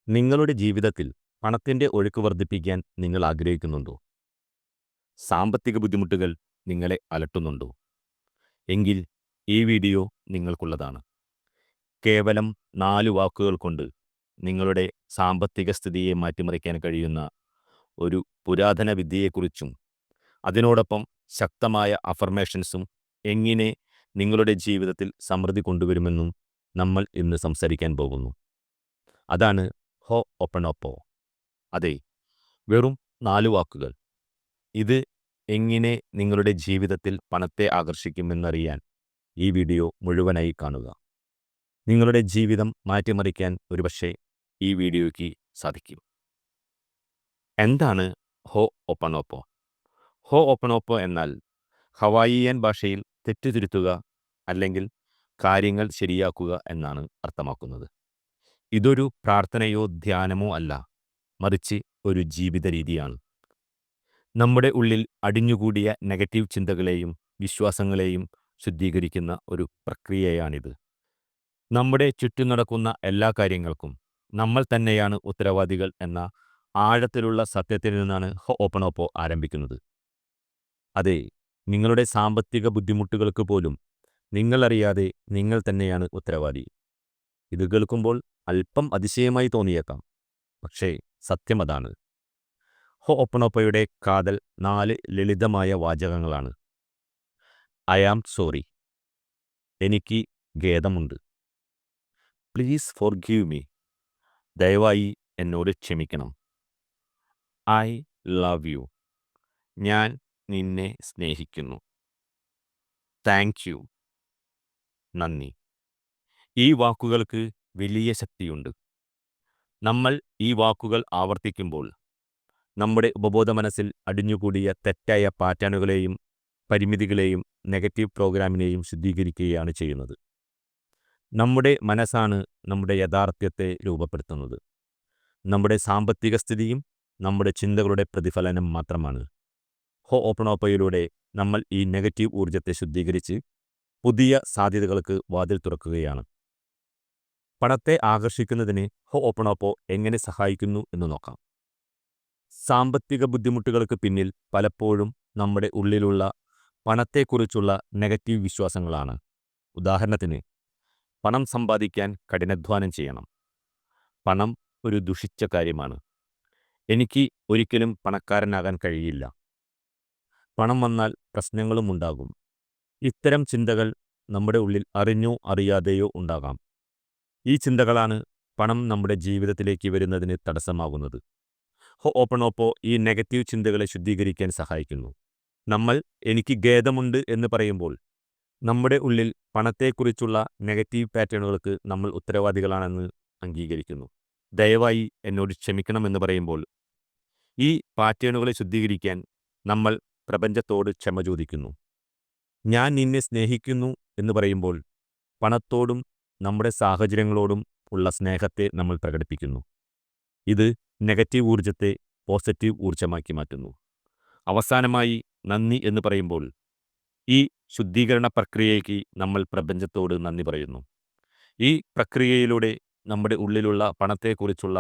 നിങ്ങളുടെ ജീവിതത്തിൽ പണത്തിന്റെ ഒഴുക്ക് വർദ്ധിപ്പിക്കാൻ നിങ്ങൾ ആഗ്രഹിക്കുന്നുണ്ടോ? സാമ്പത്തിക ബുദ്ധിമുട്ടുകൾ നിങ്ങളെ അലട്ടുന്നുണ്ടോ? എങ്കിൽ ഈ വീഡിയോ നിങ്ങൾക്കുള്ളതാണ്. കേവലം 4 വാക്കുകൾ കൊണ്ട് നിങ്ങളുടെ സാമ്പത്തിക സ്ഥിതിയെ മാറ്റിമറിക്കാൻ കഴിയുന്ന ഒരു പുരാതന വിദ്യയെക്കുറിച്ചും അതിനോടൊപ്പം ശക്തമായ അഫർമേഷൻസും എങ്ങനെ നിങ്ങളുടെ ജീവിതത്തിൽ സമൃദ്ധി കൊണ്ടുവരുമെന്നും നമ്മൾ ഇന്ന് സംസാരിക്കാൻ പോകുന്നു. അതാണ് ഹോ ഒപ്പണോപ്പോ. അതെ, വെറും 4 വാക്കുകൾ. ഇത് എങ്ങനെ നിങ്ങളുടെ ജീവിതത്തിൽ പണത്തെ ആകർഷിക്കുമെന്നറിയാൻ ഈ വീഡിയോ മുഴുവനായി കാണുക. നിങ്ങളുടെ ജീവിതം മാറ്റിമറിക്കാൻ ഒരുപക്ഷെ ഈ വീഡിയോയ്ക്ക് സാധിക്കും. എന്താണ് ഹോ ഒപ്പണോപ്പോ? ഹോ ഒപ്പണോപ്പോ എന്നാൽ ഹവായിയൻ ഭാഷയിൽ തെറ്റ് തിരുത്തുക അല്ലെങ്കിൽ കാര്യങ്ങൾ ശരിയാക്കുക എന്നാണ് അർത്ഥമാക്കുന്നത്. ഇതൊരു പ്രാർത്ഥനയോ ധ്യാനമോ അല്ല, മറിച്ച് ഒരു ജീവിത രീതിയാണ്. നമ്മുടെ ഉള്ളിൽ അടിഞ്ഞുകൂടിയ നെഗറ്റീവ് ചിന്തകളെയും വിശ്വാസങ്ങളെയും ശുദ്ധീകരിക്കുന്ന ഒരു പ്രക്രിയയാണിത്. നമ്മുടെ ചുറ്റും നടക്കുന്ന എല്ലാ കാര്യങ്ങൾക്കും നമ്മൾ തന്നെയാണ് ഉത്തരവാദികൾ എന്ന ആഴത്തിലുള്ള സത്യത്തിൽ നിന്നാണ് ഹോ ഓപ്പണോപ്പോ ആരംഭിക്കുന്നത്. അതെ, നിങ്ങളുടെ സാമ്പത്തിക ബുദ്ധിമുട്ടുകൾക്ക് പോലും നിങ്ങളറിയാതെ നിങ്ങൾ തന്നെയാണ് ഉത്തരവാദി. ഇത് കേൾക്കുമ്പോൾ അല്പം അതിശയമായി തോന്നിയേക്കാം, പക്ഷേ സത്യം അതാണ്. ഹോ ഒപ്പണോപ്പയുടെ കാതൽ 4 ലളിതമായ വാചകങ്ങളാണ്. ഐ ആം സോറി, എനിക്ക് ഖേദമുണ്ട്. പ്ലീസ് ഫോർഗീവ് മീ, ദയവായി എന്നോട് ക്ഷമിക്കണം. ഐ ലവ് യു, ഞാൻ നിന്നെ സ്നേഹിക്കുന്നു. താങ്ക് യു, നന്ദി. ഈ വാക്കുകൾക്ക് വലിയ ശക്തിയുണ്ട്. നമ്മൾ ഈ വാക്കുകൾ ആവർത്തിക്കുമ്പോൾ നമ്മുടെ ഉപബോധ മനസ്സിൽ അടിഞ്ഞുകൂടിയ തെറ്റായ പാറ്റേണുകളെയും പരിമിതികളെയും നെഗറ്റീവ് പ്രോഗ്രാമിനെയും ശുദ്ധീകരിക്കുകയാണ് ചെയ്യുന്നത്. നമ്മുടെ മനസ്സാണ് നമ്മുടെ യഥാർത്ഥ്യത്തെ രൂപപ്പെടുത്തുന്നത്. നമ്മുടെ സാമ്പത്തിക സ്ഥിതിയും നമ്മുടെ ചിന്തകളുടെ പ്രതിഫലനം മാത്രമാണ്. ഹോ ഓപ്പണോപ്പയിലൂടെ നമ്മൾ ഈ നെഗറ്റീവ് ഊർജ്ജത്തെ ശുദ്ധീകരിച്ച് പുതിയ സാധ്യതകൾക്ക് വാതിൽ തുറക്കുകയാണ്. പണത്തെ ആകർഷിക്കുന്നതിന് ഹോ ഓപ്പണോപ്പോ എങ്ങനെ സഹായിക്കുന്നു എന്ന് നോക്കാം. സാമ്പത്തിക ബുദ്ധിമുട്ടുകൾക്ക് പിന്നിൽ പലപ്പോഴും നമ്മുടെ ഉള്ളിലുള്ള പണത്തെക്കുറിച്ചുള്ള നെഗറ്റീവ് വിശ്വാസങ്ങളാണ്. ഉദാഹരണത്തിന്, പണം സമ്പാദിക്കാൻ കഠിനാധ്വാനം ചെയ്യണം. പണം ഒരു ദുഷിച്ച കാര്യമാണ്. എനിക്ക് ഒരിക്കലും പണക്കാരനാകാൻ കഴിയില്ല. പണം വന്നാൽ പ്രശ്നങ്ങളും ഉണ്ടാകും. ഇത്തരം ചിന്തകൾ നമ്മുടെ ഉള്ളിൽ അറിഞ്ഞോ അറിയാതെയോ ഉണ്ടാകാം. ഈ ചിന്തകളാണ് പണം നമ്മുടെ ജീവിതത്തിലേക്ക് വരുന്നതിന് തടസ്സമാകുന്നത്. ഹോ ഓപ്പണോപ്പോ ഈ നെഗറ്റീവ് ചിന്തകളെ ശുദ്ധീകരിക്കാൻ സഹായിക്കുന്നു. നമ്മൾ എനിക്ക് ഖേദമുണ്ട് എന്ന് പറയുമ്പോൾ നമ്മുടെ ഉള്ളിൽ പണത്തെക്കുറിച്ചുള്ള നെഗറ്റീവ് പാറ്റേണുകൾക്ക് നമ്മൾ ഉത്തരവാദികളാണെന്ന് അംഗീകരിക്കുന്നു. ദയവായി എന്നോട് ക്ഷമിക്കണമെന്ന് പറയുമ്പോൾ ഈ പാറ്റേണുകളെ ശുദ്ധീകരിക്കാൻ നമ്മൾ പ്രപഞ്ചത്തോട് ക്ഷമ ചോദിക്കുന്നു. ഞാൻ നിന്നെ സ്നേഹിക്കുന്നു എന്ന് പറയുമ്പോൾ പണത്തോടും നമ്മുടെ സാഹചര്യങ്ങളോടും ഉള്ള സ്നേഹത്തെ നമ്മൾ പ്രകടിപ്പിക്കുന്നു. ഇത് നെഗറ്റീവ് ഊർജ്ജത്തെ പോസിറ്റീവ് ഊർജ്ജമാക്കി മാറ്റുന്നു. അവസാനമായി നന്ദി എന്ന് പറയുമ്പോൾ ഈ ശുദ്ധീകരണ പ്രക്രിയയ്ക്ക് നമ്മൾ പ്രപഞ്ചത്തോട് നന്ദി പറയുന്നു. ഈ പ്രക്രിയയിലൂടെ നമ്മുടെ ഉള്ളിലുള്ള പണത്തെക്കുറിച്ചുള്ള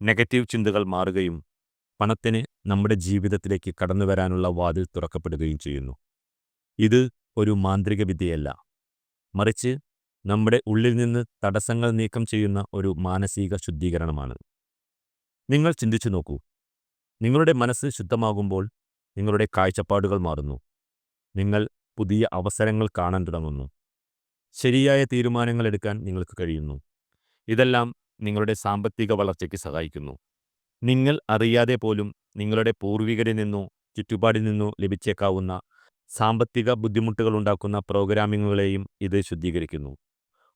നെഗറ്റീവ് ചിന്തകൾ മാറുകയും പണത്തിന് നമ്മുടെ ജീവിതത്തിലേക്ക് കടന്നുവരാനുള്ള വാതിൽ തുറക്കപ്പെടുകയും ചെയ്യുന്നു. ഇത് ഒരു മാന്ത്രിക വിദ്യയല്ല, മറിച്ച് നമ്മുടെ ഉള്ളിൽ നിന്ന് തടസ്സങ്ങൾ നീക്കം ചെയ്യുന്ന ഒരു മാനസിക ശുദ്ധീകരണമാണ്. നിങ്ങൾ ചിന്തിച്ചു നോക്കൂ, നിങ്ങളുടെ മനസ്സ് ശുദ്ധമാകുമ്പോൾ നിങ്ങളുടെ കാഴ്ചപ്പാടുകൾ മാറുന്നു. നിങ്ങൾ പുതിയ അവസരങ്ങൾ കാണാൻ തുടങ്ങുന്നു. ശരിയായ തീരുമാനങ്ങൾ എടുക്കാൻ നിങ്ങൾക്ക് കഴിയുന്നു. ഇതെല്ലാം നിങ്ങളുടെ സാമ്പത്തിക വളർച്ചയ്ക്ക് സഹായിക്കുന്നു. നിങ്ങൾ അറിയാതെ പോലും നിങ്ങളുടെ പൂർവികരിൽ നിന്നോ ചുറ്റുപാടിൽ നിന്നോ ലഭിച്ചേക്കാവുന്ന സാമ്പത്തിക ബുദ്ധിമുട്ടുകളുണ്ടാക്കുന്ന പ്രോഗ്രാമിങ്ങുകളെയും ഇത് ശുദ്ധീകരിക്കുന്നു.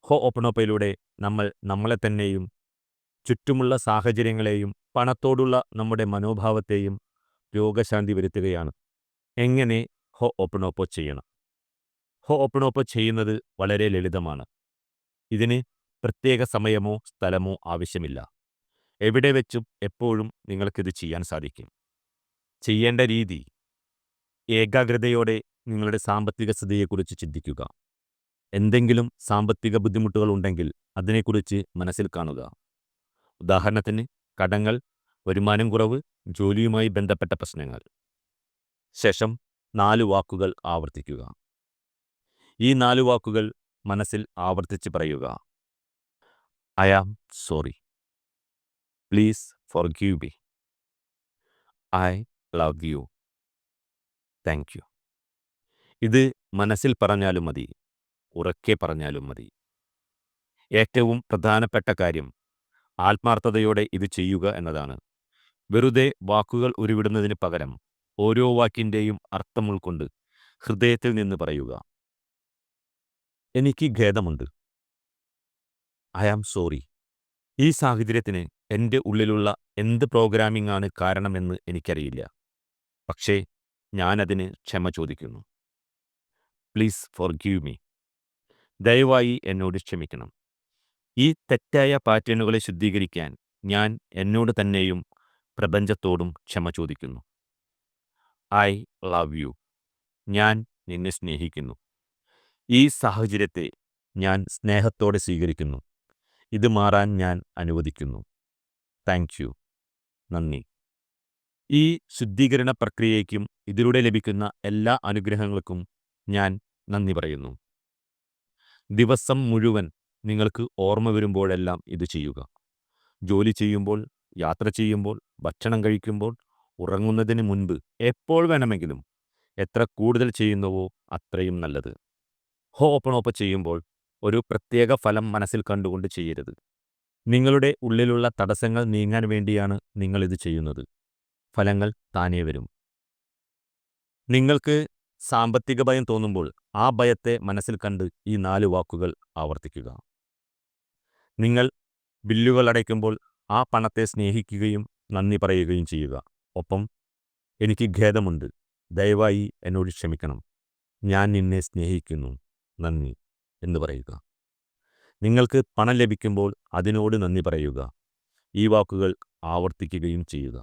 ഹോ ഓപ്പണോപ്പയിലൂടെ നമ്മൾ നമ്മളെ തന്നെയും ചുറ്റുമുള്ള സാഹചര്യങ്ങളെയും പണത്തോടുള്ള നമ്മുടെ മനോഭാവത്തെയും രോഗശാന്തി വരുത്തുകയാണ്. എങ്ങനെ ഹോ ഓപ്പണോപ്പോ ചെയ്യണം? ഹോ ഓപ്പണോപ്പോ ചെയ്യുന്നത് വളരെ ലളിതമാണ്. ഇതിന് പ്രത്യേക സമയമോ സ്ഥലമോ ആവശ്യമില്ല. എവിടെ വെച്ചും എപ്പോഴും നിങ്ങൾക്കിത് ചെയ്യാൻ സാധിക്കും. ചെയ്യേണ്ട രീതി: ഏകാഗ്രതയോടെ നിങ്ങളുടെ സാമ്പത്തിക സ്ഥിതിയെക്കുറിച്ച് ചിന്തിക്കുക. എന്തെങ്കിലും സാമ്പത്തിക ബുദ്ധിമുട്ടുകൾ ഉണ്ടെങ്കിൽ അതിനെക്കുറിച്ച് മനസ്സിൽ കാണുക. ഉദാഹരണത്തിന് കടങ്ങൾ, വരുമാനം കുറവ്, ജോലിയുമായി ബന്ധപ്പെട്ട പ്രശ്നങ്ങൾ. ശേഷം 4 വാക്കുകൾ ആവർത്തിക്കുക. ഈ 4 വാക്കുകൾ മനസ്സിൽ ആവർത്തിച്ച് പറയുക. I am sorry. Please forgive me. I love you. Thank you. ഇത് മനസ്സിൽ പറഞ്ഞാലും മതി, ഉറക്കെ പറഞ്ഞാലും മതി. ഏറ്റവും പ്രധാനപ്പെട്ട കാര്യം ആത്മാർത്ഥതയോടെ ഇത് ചെയ്യുക എന്നതാണ്. വെറുതെ വാക്കുകൾ ഉരുവിടുന്നതിന് പകരം ഓരോ വാക്കിൻ്റെയും അർത്ഥം ഉൾക്കൊണ്ട് ഹൃദയത്തിൽ നിന്ന് പറയുക. എനിക്ക് ഖേദമുണ്ട്. I am sorry. ഈ സാഹചര്യത്തിന് എൻ്റെ ഉള്ളിലുള്ള എന്ത് പ്രോഗ്രാമിംഗ് ആണ് കാരണമെന്ന് എനിക്കറിയില്ല. പക്ഷേ ഞാനതിന് ക്ഷമ ചോദിക്കുന്നു. Please forgive me. ദയവായി എന്നോട് ക്ഷമിക്കണം. ഈ തെറ്റായ പാറ്റേണുകളെ ശുദ്ധീകരിക്കാൻ ഞാൻ എന്നോട് തന്നെയും പ്രപഞ്ചത്തോടും ക്ഷമ ചോദിക്കുന്നു. I love U. ഞാൻ നിന്നെ സ്നേഹിക്കുന്നു. ഈ സാഹചര്യത്തെ ഞാൻ സ്നേഹത്തോടെ സ്വീകരിക്കുന്നു. ഇത് മാറാൻ ഞാൻ അനുവദിക്കുന്നു. Thank you. നന്ദി. ഈ ശുദ്ധീകരണ പ്രക്രിയയ്ക്കും ഇതിലൂടെ ലഭിക്കുന്ന എല്ലാ അനുഗ്രഹങ്ങൾക്കും ഞാൻ നന്ദി പറയുന്നു. ദിവസം മുഴുവൻ നിങ്ങൾക്ക് ഓർമ്മ വരുമ്പോഴെല്ലാം ഇത് ചെയ്യുക. ജോലി ചെയ്യുമ്പോൾ, യാത്ര ചെയ്യുമ്പോൾ, ഭക്ഷണം കഴിക്കുമ്പോൾ, ഉറങ്ങുന്നതിന് മുൻപ്, എപ്പോൾ വേണമെങ്കിലും എത്ര കൂടുതൽ ചെയ്യുന്നുവോ അത്രയും നല്ലത്. ഹോപ്പണോപ്പ ചെയ്യുമ്പോൾ ഒരു പ്രത്യേക ഫലം മനസ്സിൽ കണ്ടുകൊണ്ട് ചെയ്യരുത്. നിങ്ങളുടെ ഉള്ളിലുള്ള തടസ്സങ്ങൾ നീങ്ങാൻ വേണ്ടിയാണ് നിങ്ങളിത് ചെയ്യുന്നത്. ഫലങ്ങൾ താനേ വരും. നിങ്ങൾക്ക് സാമ്പത്തിക ഭയം തോന്നുമ്പോൾ ആ ഭയത്തെ മനസ്സിൽ കണ്ട് ഈ 4 വാക്കുകൾ ആവർത്തിക്കുക. നിങ്ങൾ ബില്ലുകൾ അടയ്ക്കുമ്പോൾ ആ പണത്തെ സ്നേഹിക്കുകയും നന്ദി പറയുകയും ചെയ്യുക. ഒപ്പം എനിക്ക് ഖേദമുണ്ട്. ദയവായി എന്നോട് ക്ഷമിക്കണം. ഞാൻ നിന്നെ സ്നേഹിക്കുന്നു. നന്ദി എന്ന് പറയുക. നിങ്ങൾക്ക് പണം ലഭിക്കുമ്പോൾ അതിനോട് നന്ദി പറയുക. ഈ വാക്കുകൾ ആവർത്തിക്കുകയും ചെയ്യുക.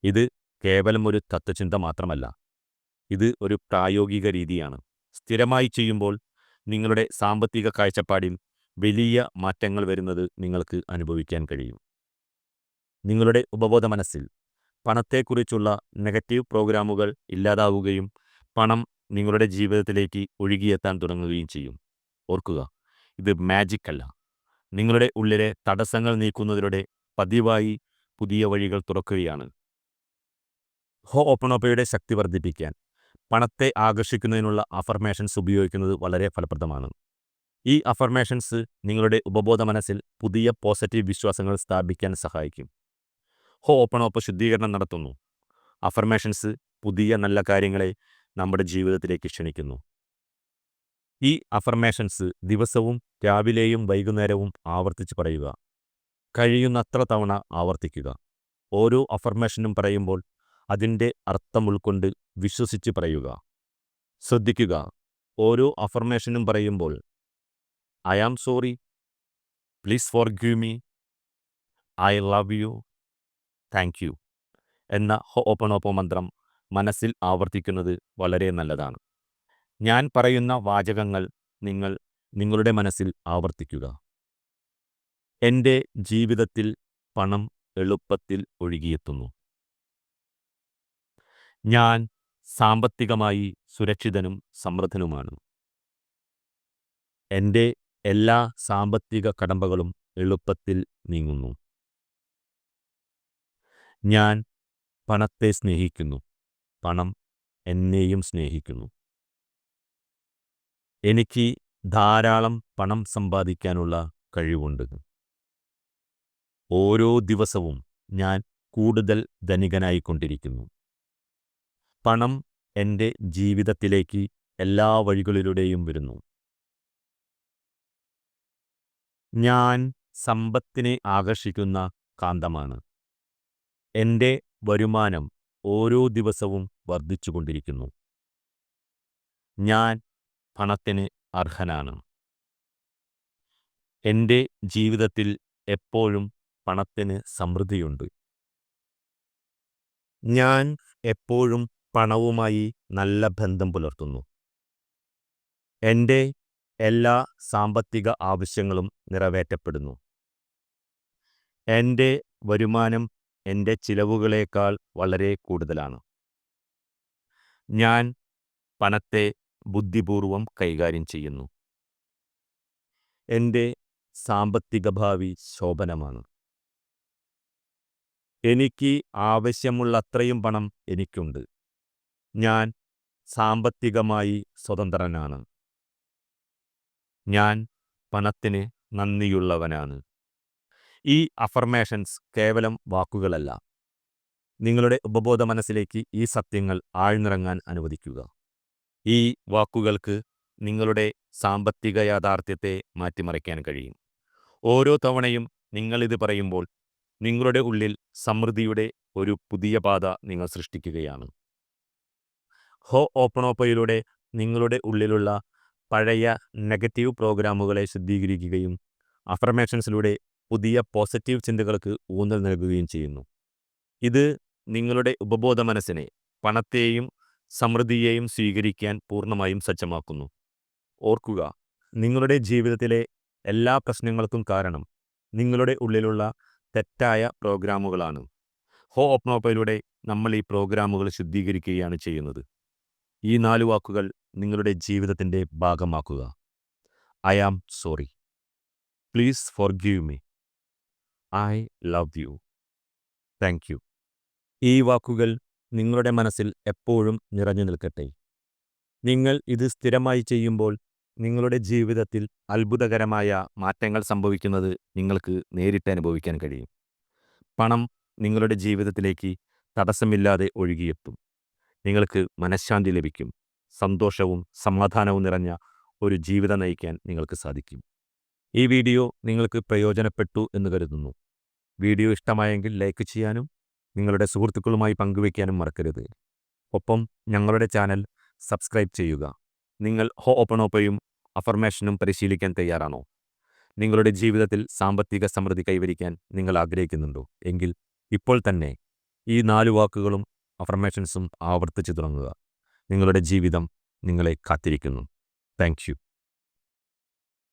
ഇത് കേവലം ഒരു തത്വചിന്ത മാത്രമല്ല, ഇത് ഒരു പ്രായോഗിക രീതിയാണ്. സ്ഥിരമായി ചെയ്യുമ്പോൾ നിങ്ങളുടെ സാമ്പത്തിക കാഴ്ചപ്പാടിൽ വലിയ മാറ്റങ്ങൾ വരുന്നത് നിങ്ങൾക്ക് അനുഭവിക്കാൻ കഴിയും. നിങ്ങളുടെ ഉപബോധ മനസ്സിൽ പണത്തെക്കുറിച്ചുള്ള നെഗറ്റീവ് പ്രോഗ്രാമുകൾ ഇല്ലാതാവുകയും പണം നിങ്ങളുടെ ജീവിതത്തിലേക്ക് ഒഴുകിയെത്താൻ തുടങ്ങുകയും ചെയ്യും. ഓർക്കുക, ഇത് മാജിക് അല്ല. നിങ്ങളുടെ ഉള്ളിലെ തടസ്സങ്ങൾ നീക്കുന്നതിലൂടെ പതിവായി പുതിയ വഴികൾ തുറക്കുകയാണ്. ഹോപ്പണോപ്പയുടെ ശക്തി വർദ്ധിപ്പിക്കാൻ പണത്തെ ആകർഷിക്കുന്നതിനുള്ള അഫർമേഷൻസ് ഉപയോഗിക്കുന്നത് വളരെ ഫലപ്രദമാണ്. ഈ അഫർമേഷൻസ് നിങ്ങളുടെ ഉപബോധ മനസ്സിൽ പുതിയ പോസിറ്റീവ് വിശ്വാസങ്ങൾ സ്ഥാപിക്കാൻ സഹായിക്കും. ഹോപ്പണോപ്പ ശുദ്ധീകരണം നടത്തുന്നു. അഫർമേഷൻസ് പുതിയ നല്ല കാര്യങ്ങളെ നമ്മുടെ ജീവിതത്തിലേക്ക് ക്ഷണിക്കുന്നു. ഈ അഫർമേഷൻസ് ദിവസവും രാവിലെയും വൈകുന്നേരവും ആവർത്തിച്ച് പറയുക. കഴിയുന്നത്ര തവണ ആവർത്തിക്കുക. ഓരോ അഫർമേഷനും പറയുമ്പോൾ അതിൻ്റെ അർത്ഥം ഉൾക്കൊണ്ട് വിശ്വസിച്ച് പറയുക. ശ്രദ്ധിക്കുക, ഓരോ അഫർമേഷനും പറയുമ്പോൾ I am sorry, please forgive me, I love you, thank you എന്ന ഹോപ്പണോപ്പോ മന്ത്രം മനസ്സിൽ ആവർത്തിക്കുന്നത് വളരെ നല്ലതാണ്. ഞാൻ പറയുന്ന വാചകങ്ങൾ നിങ്ങൾ നിങ്ങളുടെ മനസ്സിൽ ആവർത്തിക്കുക. എൻ്റെ ജീവിതത്തിൽ പണം എളുപ്പത്തിൽ ഒഴുകിയെത്തുന്നു. ഞാൻ സാമ്പത്തികമായി സുരക്ഷിതനും സമൃദ്ധനുമാണ്. എൻ്റെ എല്ലാ സാമ്പത്തിക കടമ്പകളും എളുപ്പത്തിൽ നീങ്ങുന്നു. ഞാൻ പണത്തെ സ്നേഹിക്കുന്നു. പണം എന്നെയും സ്നേഹിക്കുന്നു. എനിക്ക് ധാരാളം പണം സമ്പാദിക്കാനുള്ള കഴിവുണ്ട്. ഓരോ ദിവസവും ഞാൻ കൂടുതൽ ധനികനായിക്കൊണ്ടിരിക്കുന്നു. പണം എൻ്റെ ജീവിതത്തിലേക്ക് എല്ലാ വഴികളിലൂടെയും വരുന്നു. ഞാൻ സമ്പത്തിനെ ആകർഷിക്കുന്ന കാന്തമാണ്. എൻ്റെ വരുമാനം ഓരോ ദിവസവും വർദ്ധിച്ചുകൊണ്ടിരിക്കുന്നു. ഞാൻ പണത്തിന് അർഹനാണ്. എൻ്റെ ജീവിതത്തിൽ എപ്പോഴും പണത്തിന് സമൃദ്ധിയുണ്ട്. ഞാൻ എപ്പോഴും പണവുമായി നല്ല ബന്ധം പുലർത്തുന്നു. എൻ്റെ എല്ലാ സാമ്പത്തിക ആവശ്യങ്ങളും നിറവേറ്റപ്പെടുന്നു. എൻ്റെ വരുമാനം എൻ്റെ ചിലവുകളേക്കാൾ വളരെ കൂടുതലാണ്. ഞാൻ പണത്തെ ബുദ്ധിപൂർവം കൈകാര്യം ചെയ്യുന്നു. എൻ്റെ സാമ്പത്തിക ഭാവി ശോഭനമാണ്. എനിക്ക് ആവശ്യമുള്ളത്രയും പണം എനിക്കുണ്ട്. ഞാൻ സാമ്പത്തികമായി സ്വതന്ത്രനാണ്. ഞാൻ പണത്തിന് നന്ദിയുള്ളവനാണ്. ഈ അഫർമേഷൻസ് കേവലം വാക്കുകളല്ല. നിങ്ങളുടെ ഉപബോധ മനസ്സിലേക്ക് ഈ സത്യങ്ങൾ ആഴ്ന്നിറങ്ങാൻ അനുവദിക്കുക. ഈ വാക്കുകൾക്ക് നിങ്ങളുടെ സാമ്പത്തിക യാഥാർത്ഥ്യത്തെ മാറ്റിമറിക്കാൻ കഴിയും. ഓരോ തവണയും നിങ്ങളിത് പറയുമ്പോൾ നിങ്ങളുടെ ഉള്ളിൽ സമൃദ്ധിയുടെ ഒരു പുതിയ പാത നിങ്ങൾ സൃഷ്ടിക്കുകയാണ്. ഹോ'ഓപ്പണോപ്പയിലൂടെ നിങ്ങളുടെ ഉള്ളിലുള്ള പഴയ നെഗറ്റീവ് പ്രോഗ്രാമുകളെ ശുദ്ധീകരിക്കുകയും അഫർമേഷൻസിലൂടെ പുതിയ പോസിറ്റീവ് ചിന്തകൾക്ക് ഊന്നൽ നൽകുകയും ചെയ്യുന്നു. ഇത് നിങ്ങളുടെ ഉപബോധ മനസ്സിനെ പണത്തെയും സമൃദ്ധിയെയും സ്വീകരിക്കാൻ പൂർണ്ണമായും സജ്ജമാക്കുന്നു. ഓർക്കുക, നിങ്ങളുടെ ജീവിതത്തിലെ എല്ലാ പ്രശ്നങ്ങൾക്കും കാരണം നിങ്ങളുടെ ഉള്ളിലുള്ള തെറ്റായ പ്രോഗ്രാമുകളാണ്. ഹോ'ഓപ്പണോപ്പയിലൂടെ നമ്മൾ ഈ പ്രോഗ്രാമുകൾ ശുദ്ധീകരിക്കുകയാണ് ചെയ്യുന്നത്. ഈ 4 വാക്കുകൾ നിങ്ങളുടെ ജീവിതത്തിൻ്റെ ഭാഗമാക്കുക. I am sorry. Please forgive me. I love you. Thank you. ഈ വാക്കുകൾ നിങ്ങളുടെ മനസ്സിൽ എപ്പോഴും നിറഞ്ഞു നിൽക്കട്ടെ. നിങ്ങൾ ഇത് സ്ഥിരമായി ചെയ്യുമ്പോൾ നിങ്ങളുടെ ജീവിതത്തിൽ അത്ഭുതകരമായ മാറ്റങ്ങൾ സംഭവിക്കുന്നത് നിങ്ങൾക്ക് നേരിട്ട് അനുഭവിക്കാൻ കഴിയും. പണം നിങ്ങളുടെ ജീവിതത്തിലേക്ക് തടസ്സമില്ലാതെ ഒഴുകിയെത്തും. നിങ്ങൾക്ക് മനഃശാന്തി ലഭിക്കും. സന്തോഷവും സമാധാനവും നിറഞ്ഞ ഒരു ജീവിതം നയിക്കാൻ നിങ്ങൾക്ക് സാധിക്കും. ഈ വീഡിയോ നിങ്ങൾക്ക് പ്രയോജനപ്പെട്ടു എന്ന് കരുതുന്നു. വീഡിയോ ഇഷ്ടമായെങ്കിൽ ലൈക്ക് ചെയ്യാനും നിങ്ങളുടെ സുഹൃത്തുക്കളുമായി പങ്കുവയ്ക്കാനും മറക്കരുത്. ഒപ്പം ഞങ്ങളുടെ ചാനൽ സബ്സ്ക്രൈബ് ചെയ്യുക. നിങ്ങൾ ഹോ'ഓപ്പണോപ്പയും അഫർമേഷനും പരിശീലിക്കാൻ തയ്യാറാണോ? നിങ്ങളുടെ ജീവിതത്തിൽ സാമ്പത്തിക സമൃദ്ധി കൈവരിക്കാൻ നിങ്ങൾ ആഗ്രഹിക്കുന്നുണ്ടോ? എങ്കിൽ ഇപ്പോൾ തന്നെ ഈ 4 വാക്കുകളും അഫർമേഷൻസും ആവർത്തിച്ചു തുടങ്ങുക. നിങ്ങളുടെ ജീവിതം നിങ്ങളെ കാത്തിരിക്കുന്നു. Thank you.